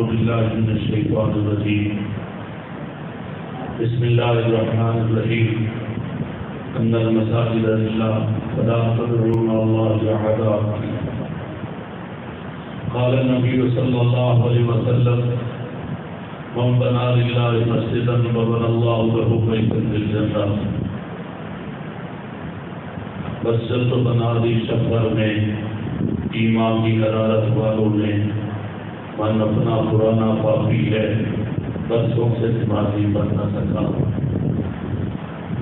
بالله من الشيطان الرجيم بسم الله الرحمن الرحيم ان المساجد لله فلا تدعوا مع الله احدا قال النبي صلى الله عليه وسلم من بنى لله مسجدا بنى الله له بيتا في الجنة مسجد تو بنا دی شفر میں ایمان کی حرارت والوں نے من اپنا پرانا پاپی ہے برسوں سے نمازی بن نہ سکا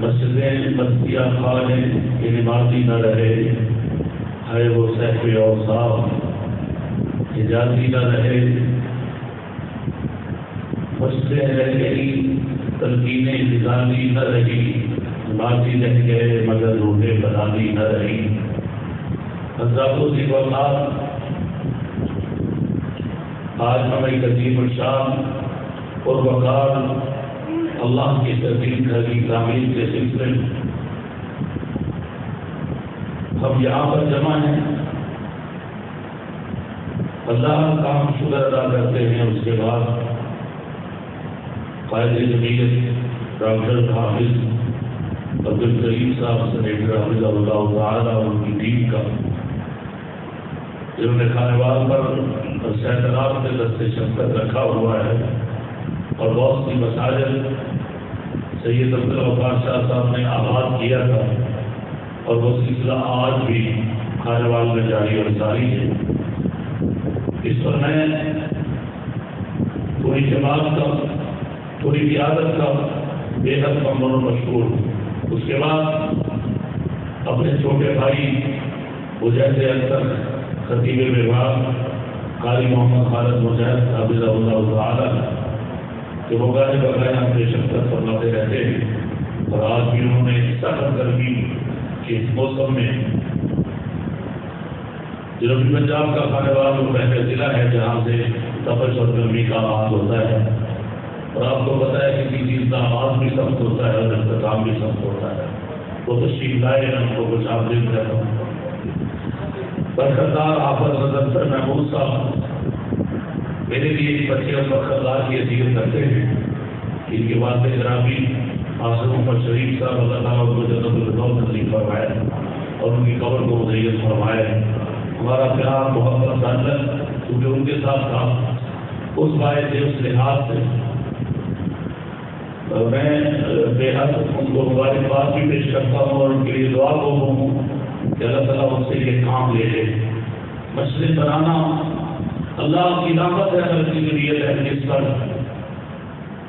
مسجدیں بستیاں خانے کہ نمازی نہ رہے ہے وہ سیف اور صاف حجازی نہ رہے مسجدیں رہ گئی تلقینیں نظامی نہ رہی نمازی رہ گئے مگر روحیں بنانی نہ رہی حضرات و وقار آج ہم ایک عظیم الشان اور وقار اللہ کی تقدیم کی تعمیر کے سلسلے میں ہم یہاں پر جمع ہیں اللہ کا ہم شکر ادا کرتے ہیں اس کے بعد قائد جمعیت ڈاکٹر حافظ عبدالکریم صاحب سینیٹر حافظ اللہ تعالیٰ اور ان کی ٹیم کا جنہوں نے خانوال پر سیدرات میں دست شفقت رکھا ہوا ہے اور بہت سی مساجد سید عبدالغفار شاہ صاحب نے آغاز کیا تھا اور وہ سلسلہ آج بھی خانوال میں جاری اور ساری ہے. اس پر میں پوری جماعت کا پوری قیادت کا بے حد ممنون و مشکور ہوں. اس کے بعد اپنے چھوٹے بھائی مجاہد اختر خطیب وباغ قاری محمد خالد مجاہد حافظ اللہ تعالیٰ کہ وہ گانے بغیر اپنے شفقت فرماتے رہتے ہیں اور آج بھی انہوں نے سخت گرمی کے اس موسم میں جنوبی پنجاب کا خانوال وہ پہلے ضلع ہے جہاں سے تپش اور گرمی کا آغاز ہوتا ہے اور آپ کو پتہ ہے کسی چیز کا آغاز بھی سخت ہوتا ہے اور اختتام بھی سخت ہوتا ہے. وہ تشریف لائے ہیں ان کو کچھ آپ دیکھ رہتا ہوں. برخردار آفت نظر محمود صاحب میرے لیے ایک بچے اور برخردار کی حیثیت کرتے ہیں. ان کے والد گرامی آصف محمد شریف صاحب اللہ تعالیٰ کو جنت الفردوس نصیب فرمائے اور ان کی قبر کو مزید فرمائے. ہمارا پیار محبت تعلق کیونکہ ان کے ساتھ تھا اس باعث سے اس لحاظ سے میں بے حد ان کو مبارکباد بھی پیش کرتا ہوں اور ان کے لیے دعا کو ہوں کہ اللہ تعالیٰ ان سے یہ کام لے لے. مسجد بنانا اللہ کی رحمت ہے اگر کی ضروریت ہے جس پر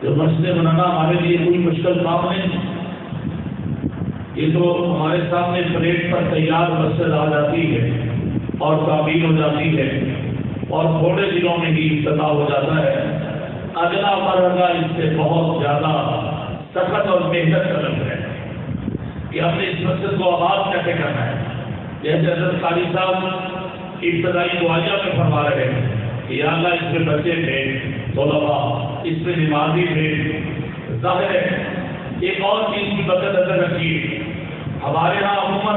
جو مسجد بنانا ہمارے لیے کوئی مشکل کام نہیں. یہ تو ہمارے سامنے پلیٹ پر تیار مسجد آ جاتی ہے اور تعمیر ہو جاتی ہے اور تھوڑے دنوں میں ہی افتتاح ہو جاتا ہے. اگلا مرحلہ اس سے بہت زیادہ سخت اور محنت طلب ہے کہ ہم نے اس مسجد کو آباد کیسے کرنا ہے. جیسے حضرت قاری صاحب ابتدائی دعائیہ میں فرما رہے ہیں کہ یا اللہ اس میں بچے تھے طلباء اس میں نمازی تھے. ظاہر ہے ایک اور چیز کی بدت نظر رکھیے. ہمارے ہاں عموماً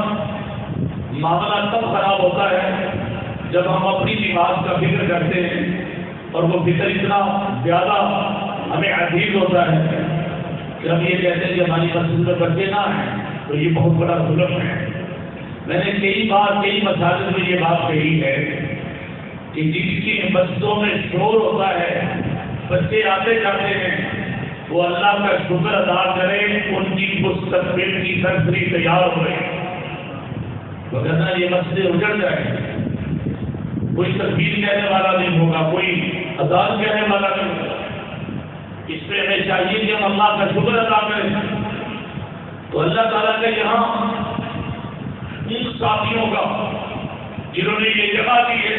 معاملہ تب خراب ہوتا ہے جب ہم اپنی نماز کا فکر کرتے ہیں اور وہ فکر اتنا زیادہ ہمیں عزیز ہوتا ہے کہ ہم یہ کہتے ہیں کہ ہماری مسجد میں بچے نہ ہیں تو یہ بہت بڑا ظلم ہے. میں نے کئی بار کئی مساجد میں یہ بات کہی ہے کہ جن کی مسجدوں میں شور ہوتا ہے بچے آتے جاتے ہیں وہ اللہ کا شکر ادا کریں ان کی مستقبل کی سرسری تیار ہو رہی وغیرہ یہ مسجدیں اجڑ جائیں. کوئی تکبیر کہنے والا نہیں ہوگا کوئی اذان کہنے والا نہیں ہوگا. اس پہ ہمیں چاہیے کہ ہم اللہ کا شکر ادا کریں. تو اللہ تعالیٰ کے یہاں ان ساتھیوں کا جنہوں نے یہ جگہ دی ہے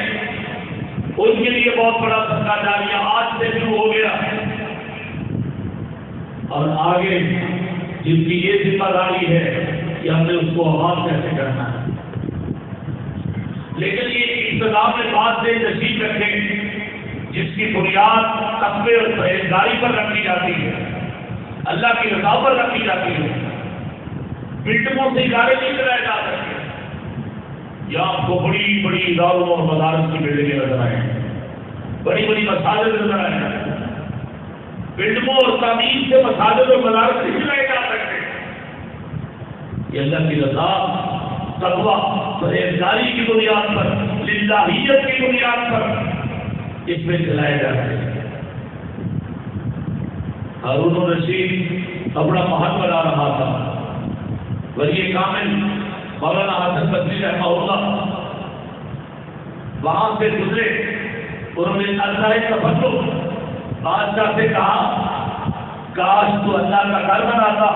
ان کے لیے بہت بڑا صدقہ جاریہ آج سے شروع ہو گیا اور آگے جن کی یہ ذمہ داری ہے کہ ہم نے اس کو آباد کیسے کرنا ہے. لیکن یہ انتظام میں بات سے تشریف رکھیں جس کی بنیاد تقوی اور پرہیزگاری پر رکھی جاتی ہے اللہ کی رضا پر رکھی جاتی ہے. بلڈنگوں سے ادارے نہیں چلائے جا سکتے. یا آپ کو بڑی بڑی اداروں اور مدارس کی بلڈنگیں نظر آئیں بڑی بڑی مساجد نظر آئے، بلڈنگوں اور تعمیر سے مساجد اور مدارس نہیں لائے جا سکتے. یہ اللہ کی رضا، تقویٰ، پرہیزگاری کی بنیاد پر، للہیت کی بنیاد پر اس میں چلائے جاتے ہیں. ہارون الرشید اپنا محل بنا رہا تھا، ولی کامل مولانا حسن بصری رحمہ اللہ وہاں سے گزرے. انہوں نے اللہ تفضل بادشاہ سے کہا کاش تو اللہ کا گھر بناتا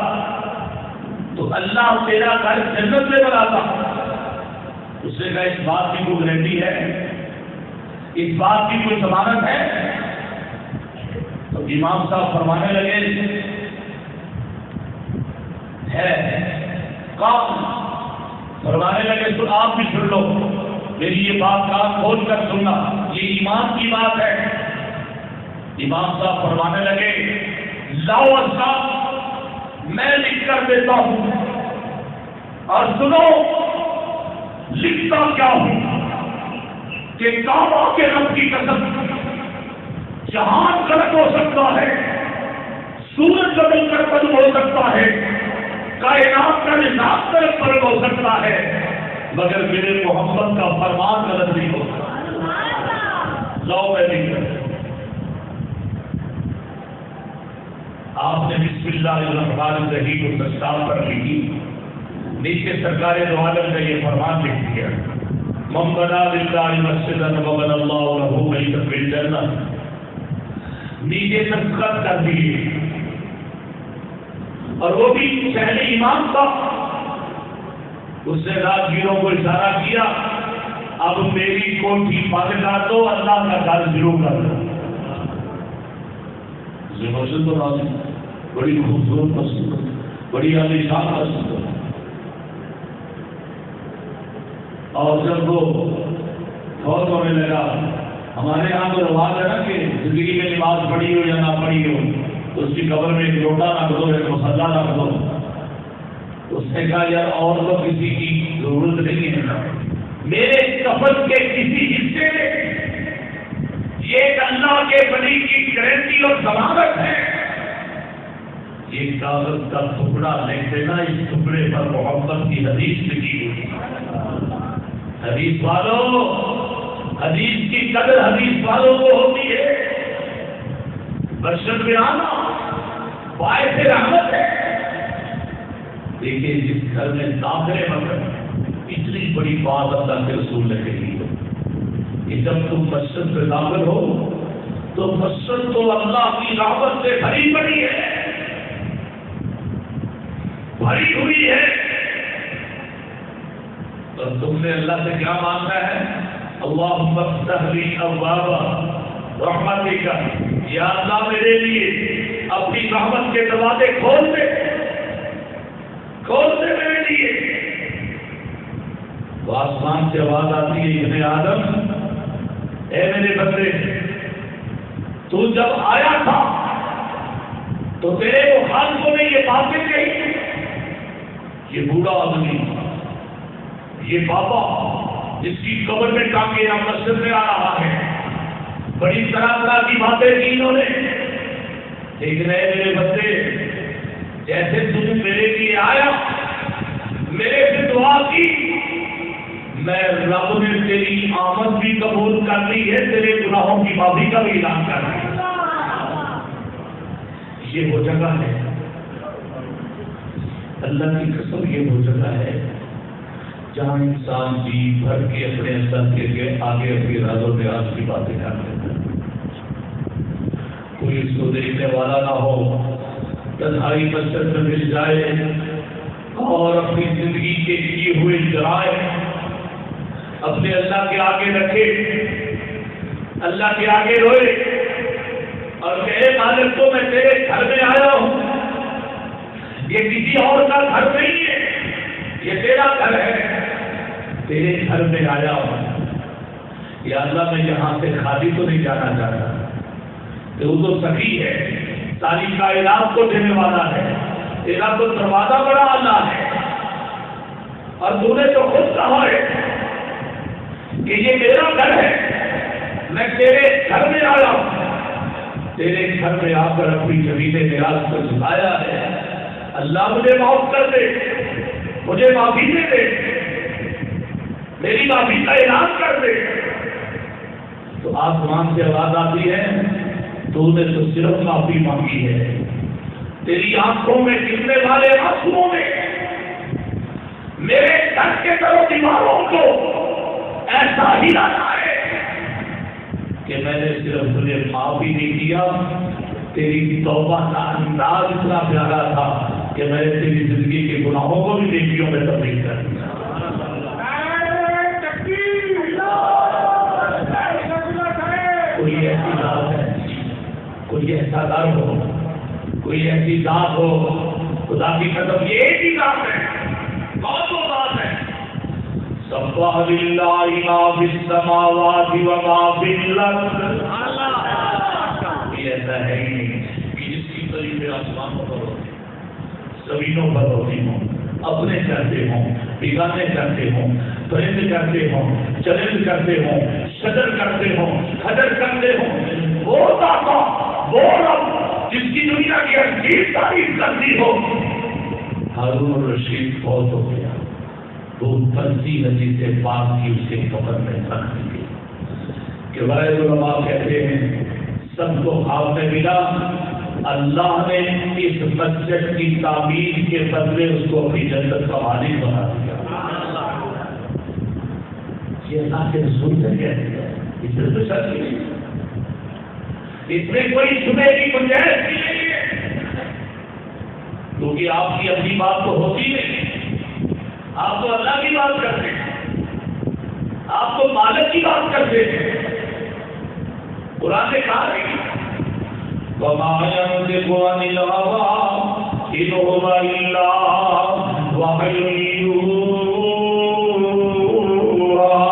تو اللہ تیرا گھر جنت میں بناتا. اس نے کہا اس بات کی کوئی گارنٹی ہے، اس بات کی کوئی ضمانت ہے؟ تو امام صاحب فرمانے لگے ہے. کون؟ فرمانے لگے تو آپ بھی سن لو، میری یہ بات کان کھول کر سننا، یہ ایمان کی بات ہے. امام صاحب فرمانے لگے لاؤ صاحب میں لکھ کر دیتا ہوں، اور سنو لکھتا کیا ہوں کہ کعبہ کے رب کی قسم جہان غلط ہو سکتا ہے، سورج بدل کر بدل ہو سکتا ہے، کائنات کا نظام طرف فرق ہو سکتا ہے، مگر میرے محمد کا فرمان غلط نہیں ہو سکتا. لاؤ میں لکھ کر. آپ نے بسم اللہ الرحمن الرحیم کو دستار پر لکھی، نیچے سرکار دو عالم کا یہ فرمان لکھ دیا من بنا للہ مسجدا وبنى اللہ له بیتا فی الجنہ. نیچے دستخط کر دیے، اور وہ بھی شہر ایمان کا. اس نے راہگیروں کو اشارہ کیا اب میری کوٹھی پاگلا دو، اللہ کا گھر ضرور کر دو. مسجد تو راضی، بڑی خوبصورت مسجد، بڑی عالیشان مسجد. اور جب وہ فوت ہونے لگا، ہمارے یہاں تو رواج ہے نا کہ زندگی میں نماز پڑھی ہو یا نہ پڑھی ہو تو اس کی قبر میں ایک لوٹا رکھ دو، ایک مصلا رکھ دو. اس نے کہا یار اور تو کسی کی ضرورت نہیں ہے، میرے کفن کے کسی حصے میں یہ اللہ کے ولی کی گارنٹی اور ضمانت ہے. یہ کاغذ کا ٹکڑا لکھ دینا، اس ٹکڑے پر محمد کی حدیث لکھی ہوئی. حدیث والوں، حدیث کی قدر حدیث والوں کو ہوتی ہے. برشت میں آنا باعث رحمت ہے. دیکھیے جس گھر میں داخلے وقت اتنی بڑی بات اللہ کے رسول نے کہی ہے کہ جب تم مسجد میں داخل ہو تو مسجد تو اللہ کی رحمت سے بھری پڑی ہے، بھری ہوئی ہے. اور تم نے اللہ سے کیا مانگا ہے؟ اللہم افتح لی ابواب رحمتک، یا اللہ میرے لیے اپنی رحمت کے دروازے کھول دے، کھول دے میرے لیے. تو آسمان سے آواز آتی ہے ابن آدم اے میرے بندے، تو جب آیا تھا تو تیرے مخالفوں نے یہ باتیں کہی، یہ بوڑھا آدمی، یہ بابا جس کی قبر میں ٹانگے یا مسجد میں آ رہا ہے، بڑی طرح کی باتیں کی انہوں نے. لیکن اے میرے بندے، جیسے تم میرے لیے آیا، میرے سے دعا کی، میں رب نے تیری آمد بھی قبول کر لی ہے، تیرے گناہوں کی معافی کا بھی اعلان کر دیا. یہ وہ جگہ ہے، اللہ کی قسم یہ وہ جگہ ہے جہاں انسان جی بھر کے اپنے اللہ کے آگے اپنی راز و ریاض کی باتیں کر لیتا ہے. کوئی اس کو دیکھنے والا نہ ہو، تنہائی مسجد میں مل جائے اور اپنی زندگی کے کیے ہوئے جرائم اپنے اللہ کے آگے رکھے، اللہ کے آگے روئے اور کہے مالک کو میں تیرے گھر میں آیا ہوں، یہ کسی اور کا گھر نہیں ہے، یہ تیرا گھر ہے، تیرے گھر میں آیا ہوں. یا اللہ میں یہاں سے خالی تو نہیں جانا چاہتا، تو وہ تو سخی ہے، ساری کائنات کو دینے والا ہے، تیرا تو دروازہ بڑا اللہ ہے. اور تو نے تو خود کہا ہے کہ یہ میرا گھر ہے، میں تیرے گھر میں آیا ہوں، تیرے گھر میں آ کر اپنی زمین نیاز کو جھکایا ہے، اللہ مجھے معاف کر دے، مجھے معافی دے دے، میری معافی کا اعلان کر دے۔ تو آسمان سے آواز آتی ہے تو نے تو صرف معافی مانگی ہے، تیری آنکھوں میں گرنے والے آنسوؤں میں میرے گھر کے در و دیواروں کو ایسا ہی لانا ہے کہ میں نے صرف تجھے معاف ہی نہیں کیا، تیری توبہ کا انداز اتنا پیارا تھا کہ میں نے تیری زندگی کے گناہوں کو بھی نیکیوں میں تبدیل کر دیا۔ کوئی ایسی ذات ہے، کوئی ایسا در ہو، کوئی ایسی ذات ہو، خدا کی قسم یہ ایک ہی ذات ہے، بہت وہ ذات ہے۔ سبح للہ ما فی السماوات و ما فی الارض، یہ ایسا ہے ہی نہیں کہ جس کی قریب آسمانوں پر ہوتی، زمینوں پر ہوتی ہوں، اپنے کرتے ہوں، بیگانے کرتے ہوں، پرند کرتے ہوں، چرند کرتے ہوں، شجر کرتے ہوں، حجر کرتے ہوں، وہ داتا وہ رب جس کی دنیا کی عظیم تعریف کرتی ہو۔ ہارون الرشید فوت ہو گیا تو پنسی ندی سے پاک کی اس کے قبر میں رکھ دی کہ وائد علماء کہتے ہیں سب کو خواب میں ملا، اللہ نے اس مسجد کی تعمیر کے بدلے اس کو اپنی جنت کا مالک بنا دیا۔ یہ اللہ کے رسول نے کہتے ہیں، اس میں تو شک نہیں، اس میں کوئی شبے کی گنجائش نہیں ہے، کیونکہ آپ کی اپنی بات تو ہوتی نہیں، آپ تو اللہ کی بات کرتے ہیں، آپ تو مالک کی بات کرتے ہیں۔ قرآن نے کہا ہے وَمَا يَنطِقُ عَنِ الْهَوَىٰ إِنْ هُوَ إِلَّا وَحْيٌ يُوحَىٰ۔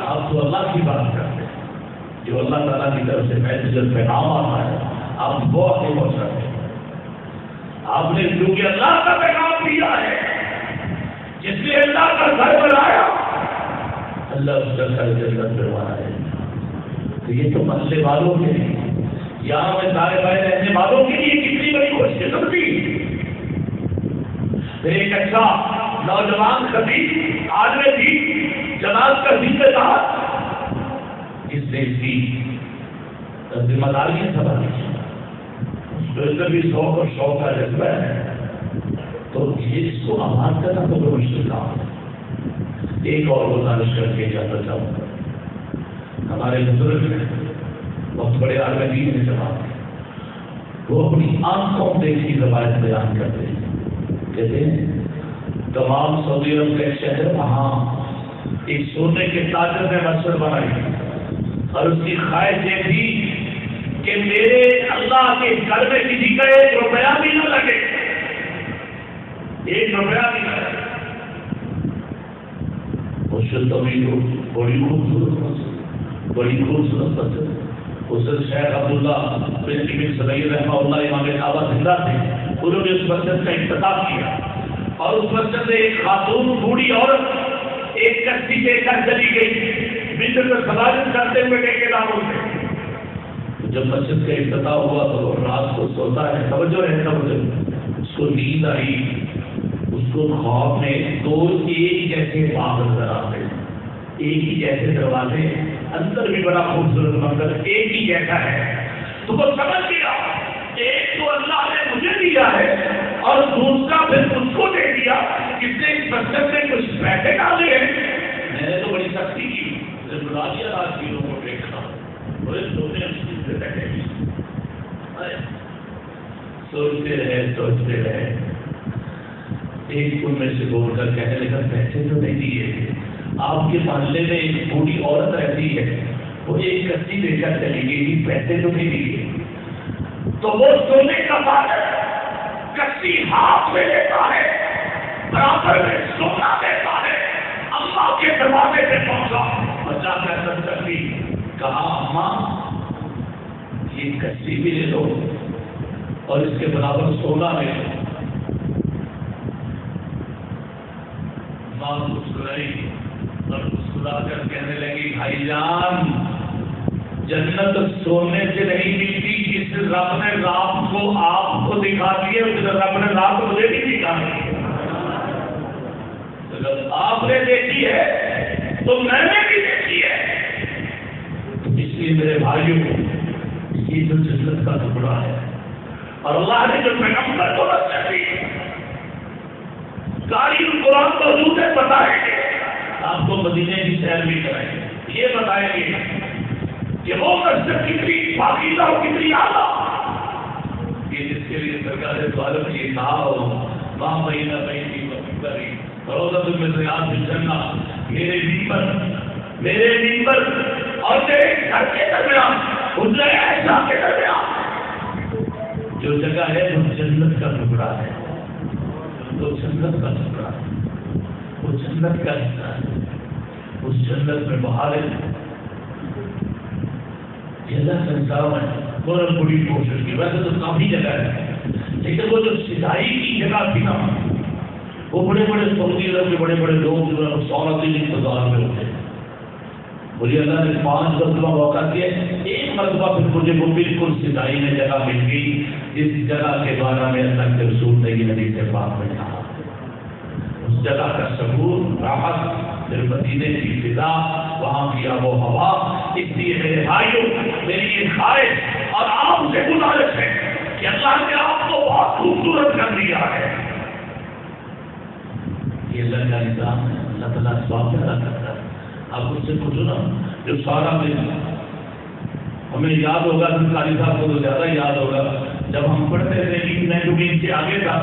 آپ تو اللہ کی بات کرتے ہیں، جو اللہ تعالیٰ کی طرف سے میسج پیغام آتا ہے آپ وہ آگے پہنچاتے ہیں۔ آپ نے کیونکہ اللہ کا پیغام دیا ہے، جس نے اللہ کا گھر بنایا اللہ اس کا گھر جنت میں بنایا ہے۔ تو یہ تو مسئلے والوں کے لیے، یہاں میں سارے بھائی رہنے والوں کے لیے کتنی بڑی خوش قسمتی۔ پھر ایک اچھا نوجوان خطیب عالم دین جماعت کا ذمہ دار جس نے اس کی ذمہ داریاں سنبھالی، بھی شوق اور شوق کا جذبہ ہے، تو اس کو آباد کرنا تو بڑا مشکل کام ہے۔ ایک اور گزارش کر کے جانا چاہوں گا، ہمارے بزرگ ہیں بہت بڑے عالم دین میں جماعت ہیں، وہ اپنی آنکھوں دیکھی روایت بیان کرتے ہیں، کہتے ہیں تمام سعودی عرب کا ایک شہر وہاں ایک سونے کے تاجر نے مسجد بنائی اور اس کی خواہش یہ تھی کہ میرے اللہ کے گھر میں کسی کا 1 روپیہ بھی نہ لگے، 1 روپیہ بھی نہ لگے۔ بڑی خوبصورت مسجد، اس شیخ عبداللہ بن صدیق رحمہ اللہ امام کعبہ زندہ تھے، انہوں نے اس مسجد کا افتتاح کیا، اور اس مسجد میں ایک خاتون بوڑھی عورت ایک کشتی کے گھر چلی گئی، مصر میں سواری کرتے ہوئے ٹھیکیداروں سے۔ جب مسجد کا افتتاح ہوا تو رات کو سوتا ہے، توجہ ہے توجہ، اس کو نیند آئی، اس کو خواب میں 2 ایک جیسے باغ نظر آتے، ایک ہی جیسے دروازے، اندر بھی بڑا خوبصورت منظر ایک ہی جیسا ہے، تو وہ سمجھ گیا ایک تو اللہ نے مجھے دیا ہے اور دوسرا پھر اس کو دے دیا، کس نے اس مسجد میں کچھ پیسے ڈالے ہیں، میں نے تو بڑی سختی کی، بلادیا راجگیروں کو دیکھا، بڑے سونے سے بیٹھے سوچتے رہے، ایک ان میں سے بول کر کہنے لگا پیسے تو نہیں دیے، آپ کے محلے میں ایک بوڑھی عورت رہتی ہے، وہ ایک کشتی لے کر چلی گئی، پیسے تو نہیں دیے، تو وہ سونے کا پاگل کشتی ہاتھ میں لیتا ہے، برابر میں سونا دیتا ہے، اماں کے دروازے پہ پہنچا، بچا کر کشتی کہا اماں یہ کشتی بھی لے لو اور اس کے برابر سونا لے لو۔ ماں مسکرائی اور مسکرا مسکرا کر کہنے لگی بھائی جان جنت سونے سے نہیں ملتی، جس رب نے رات کو آپ کو دکھا دی ہے اس رب نے رات مجھے بھی دکھائی ہے۔ اگر آپ نے دیکھی ہے تو میں نے بھی دیکھی ہے۔ اس لیے میرے بھائیوں یہ جو جنت کا ٹکڑا ہے اور اللہ نے جو پیغمبر کو نصیحت دی قاری القرآن موجود ہے، بتائیں گے آپ کو مدینے کی سیر بھی کرائیں گے، یہ بتائیں گے کہ وہ مسجد کتنی پاکیزہ اور کتنی اعلیٰ، یہ جس کے لیے سرکار دو عالم یہ کہا ہو ماں بہینہ بہنی مکری روزہ میں ریاض الجنہ، میرے ممبر اور میرے گھر کے درمیان حجرہ عائشہ کے درمیان جو جگہ ہے وہ جنت کا ٹکڑا ہے، وہ جنت کا ٹکڑا ہے، وہ جنت کا حصہ ہے، اس جنت میں بہاریں اللہ کا انتظام ہے۔ بہت بڑی کوشش کی، ویسے تو کافی جگہ ہے لیکن وہ جو سدائی کی جگہ تھی نا وہ بڑے بڑے سعودی عرب کے بڑے بڑے لوگ جو ہے 16 دن انتظار میں ہوتے ہیں۔ مجھے اللہ نے 5 مرتبہ موقع دیا، ایک مرتبہ پھر مجھے وہ بالکل سدائی میں جگہ مل گئی جس جگہ کے بارے میں اللہ کے رسول نے یہ حدیث پاک میں کہا، اس جگہ کا سکون راحت پھر مدینے کی فضا وہاں کی آب و ہوا۔ اس لیے میرے بھائیوں میری یہ خواہش اور آپ سے گزارش ہے کہ اللہ نے آپ کو بہت خوبصورت کر دیا ہے، یہ اللہ کا نظام ہے، اللہ تعالیٰ ثواب پیدا کرتا ہے۔ آپ اس سے پوچھو نا جو سارا دن ہمیں یاد ہوگا، قاری صاحب کو تو زیادہ یاد ہوگا، جب ہم پڑھتے تھے میں جو ان کے آگے تھا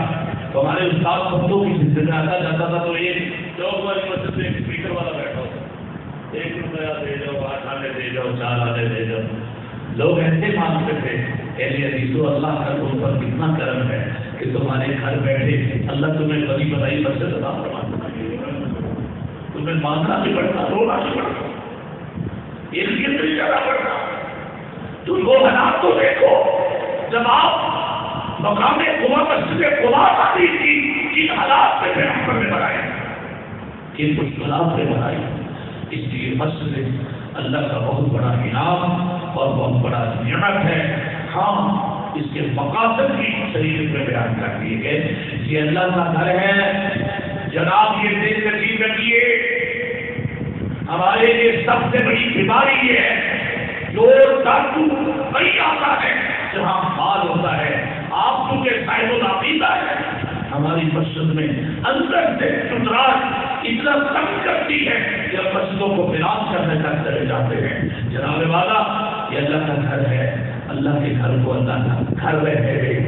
تو ہمارے استاد بندوں کی زندگی میں آتا جاتا تھا تو ایک چوک والی مسجد میں ایک اسپیکر والا بیٹھا ہوتا، 1 روپیہ دے جاؤ، 8 آنے دے جاؤ، 4 آنے دے جاؤ، لوگ ایسے مانگتے تھے۔ اہل حدیثوں اللہ کا تم پر کتنا کرم ہے کہ تمہارے گھر بیٹھے اللہ تمہیں بڑی بڑائی مسجد عطا فرماتا ہے، تمہیں مانگنا بھی پڑتا، رونا بھی پڑتا، یہ بھی جانا پڑتا۔ تم وہ حالات کو دیکھو جب آپ مقام قبا مسجد قبا تعمیر کی، کن حالات میں پیغمبر نے بنایا، کن مشکلات میں بنائی۔ اس لیے مسجد اللہ کا بہت بڑا انعام اور بہت بڑا نعمت ہے۔ ہاں اس کے مقاصد بھی شریعت میں بیان کر دیے گئے، یہ اللہ کا گھر ہے۔ جناب یہ دل نصیب رکھیے، ہمارے لیے سب سے بڑی بیماری یہ ہے جو ڈاکو وہی آتا ہے جہاں مال ہوتا ہے۔ آپ چونکہ صاحب العقیدہ ہے، ہماری مسجد میں اندر سے ستھرائی اتنا تنگ کرتی ہے کہ مسجدوں کو ویران کرنے تک چلے جاتے ہیں۔ جناب والا یہ اللہ کا گھر ہے، اللہ کے گھر کو اللہ کا گھر رہے گے،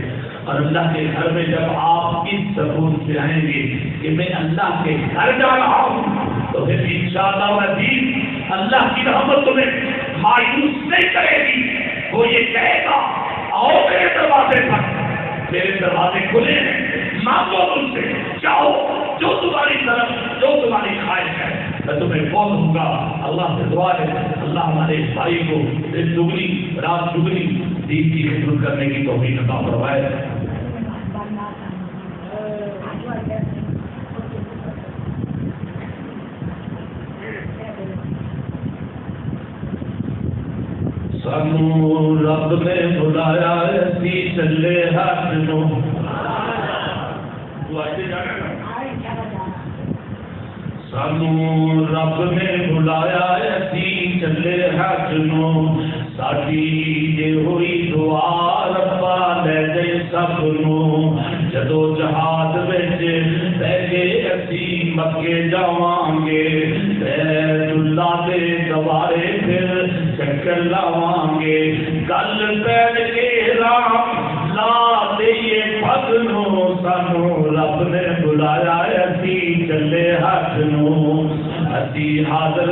اور اللہ کے گھر میں جب آپ اس سکون سے آئیں گے کہ میں اللہ کے گھر جا رہا ہوں تو پھر انشاءاللہ العزیز اللہ کی رحمت تمہیں مایوس نہیں کرے گی۔ وہ یہ کہے گا آؤ میرے دروازے پر، میرے دروازے کھلے ہیں، مانگو تم سے، چاہو جو تمہاری طرف جو تمہاری خواہش ہے میں تمہیں وہ دوں گا۔ اللہ سے دعا ہے اللہ ہمارے اس بھائی کو دن دگنی رات دگنی دین کی خدمت کرنے کی توفیق عطا فرمائے۔ سانو رب نے بلایا اسی چلے ہاتھ نو، سانو رب نے بلایا اسی چلے ہاتھ نو، ساڈی یہ ہوئی دعا ربا لے جائے سب نو، جدو جہاد وچ بہ کے اسی مکے جاواں گے، بیت اللہ دے دوارے پھر چکر لاواں گے، گل پیر کے رام لا دئیے پگ نو، سانو رب نے بلایا اسی چلے ہاتھ نو، اسی حاضر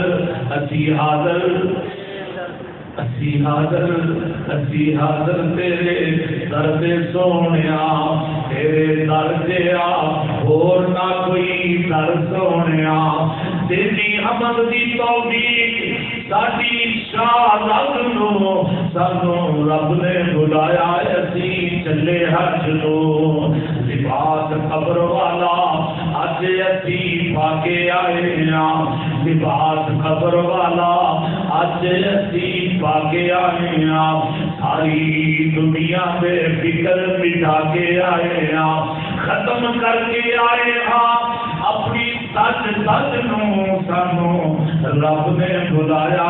اسی حاضر اسی حاضر اسی حاضر تیرے در دے سونیا، تیرے در دیا اور نہ کوئی در سونیا، تیری حمد دی توفیق ساڈی شاہ رب نو، سانو رب نے بلایا اسی چلے حج نو، لباس قبر والا اج اسی پا کے آئے ہاں، لباس خبر والا اج اسی پا کے آئے ہیں ساری دنیا دے فکر مٹا کے آئے ہیں ختم کر کے آئے ہیں اپنی سچ سچ نو سانو رب نے بلایا